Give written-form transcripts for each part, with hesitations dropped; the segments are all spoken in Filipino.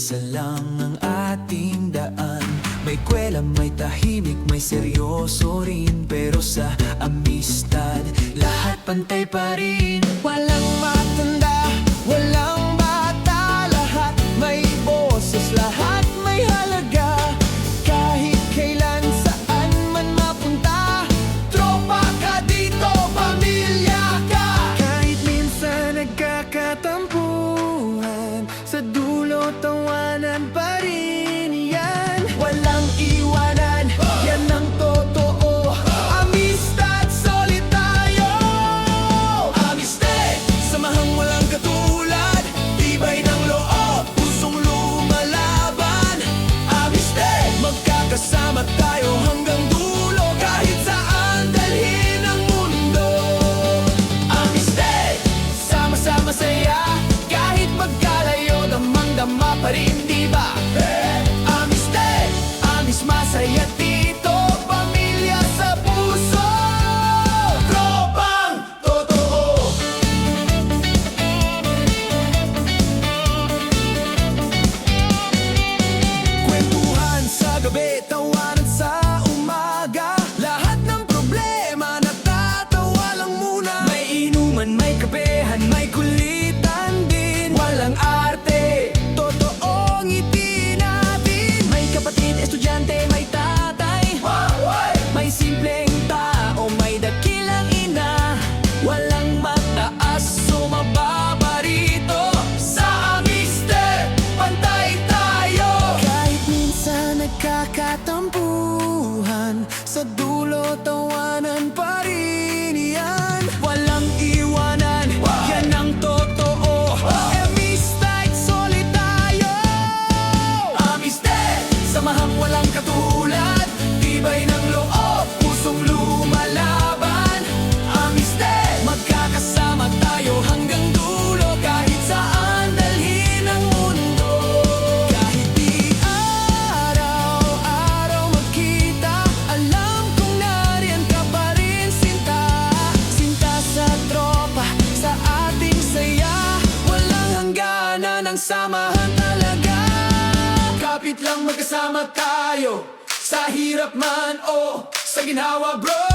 Isa lang ang ating daan. May kwela, may tahimik, may seryoso rin. Pero sa amistad, lahat pantay pa rin. Walang matanda, walang bata, lahat may boses, lahat may halaga. Kahit kailan, saan man mapunta, tropa ka dito, pamilya ka. Kahit minsan nagkakatampuhan, sa dulo tawanan pa rin yan. Walang iwanan, yan ang totoo. Amistad, solid tayo. Amistad, samahang walang katulad, tibay ng loob, pusong lumalaban. Amistad, magkakasama tayo hanggang dulo, kahit saan dalhin ang mundo. Amistad, sama-sama saya, kahit magkalayo, damang-dama pa rin, diba? Amistad, amis masaya dito, pamilya sa puso, tropang totoo. Kwentuhan sa gabi, tawanan sa umaga, lahat ng problema natatawa lang muna. May inuman, may kapehan, may kulitan din. Walang arte, totoo ngiti natin. May kapatid, estudyante, may tatay, may simpleng tao, may dakilang ina. Walang mataas o mababa rito. Sa amistad, pantay tayo. Kahit minsan nagkakatampuhan, sa dulo tawanan pa rin yan. Walang iwanan, yan ang totoo. Amistad, solid tayo. Amistad, samahang walang katulad, tibay ng loob, pusong lumalaban. Amistad, magkakasama tayo hanggang dulo, kahit saan dalhin ang mundo. Kahit di araw-araw magkita, alam kong nariyan ka pa rin, sinta. Sinta sa tropa, sa ating saya, walang hangganan ang samahan talaga. Kapit lang magkasama tayo, sa hirap man o sa ginhawa, bro.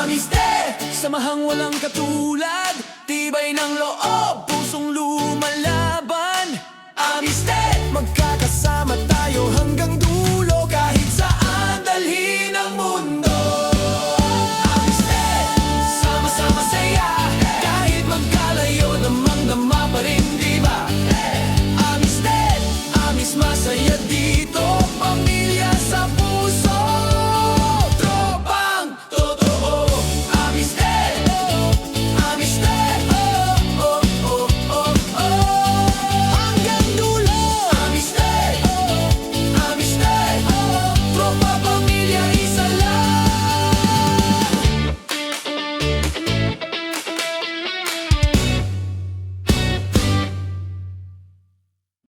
Amistad, samahang walang katulad, tibay ng loob,